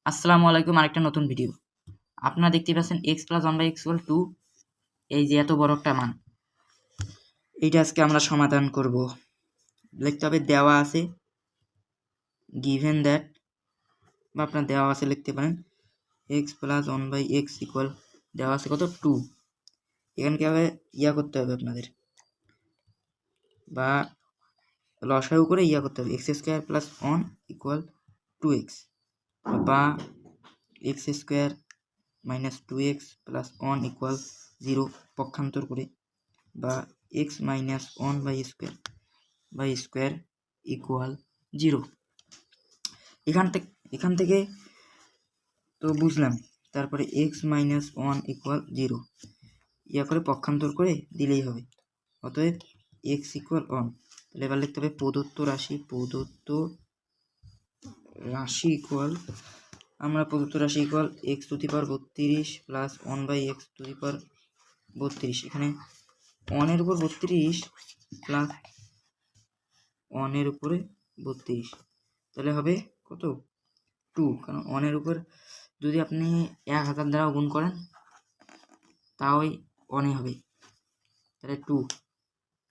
আসসালামু আলাইকুম, আরেকটা নতুন ভিডিও। আপনারা দেখতে পাচ্ছেন x plus one by x equal to, এই যে এত বড় একটা মান, এইটা আজকে আমরা সমাধান করব। লিখতে হবে দেওয়া আছে গিভেন দ্যাট, বা আপনার দেওয়া আছে লিখতে পারেন x plus one by x equal, দেওয়া আছে কত, টু। এখানে কীভাবে করতে হবে আপনাদের, বা লসাগু করে করতে হবে, x square plus one equal to x, বা x square minus two x plus one equal zero পক্ষান্তর করে, বা x minus one by square equal zero. এখান থেকে তো বুঝলাম। তারপরে x minus one equal zero করে পক্ষান্তর করে দিলেই হবে। অতএব এক্স ইকুয়াল ওয়ান। তাহলে এবার লিখতে হবে প্রদত্ত রাশি ইকুয়াল, আমরা প্রদত্ত রাশি equal x to the power 32 plus one by x to the power 32। এখানে ওয়ানের উপর 32 প্লাস ওয়ানের উপরে 32, তাহলে হবে কত, টু। কারণ ওয়ানের উপর যদি আপনি 1000 দ্বারা গুণ করেন তাও ওয়ানে হবে, তাহলে টু।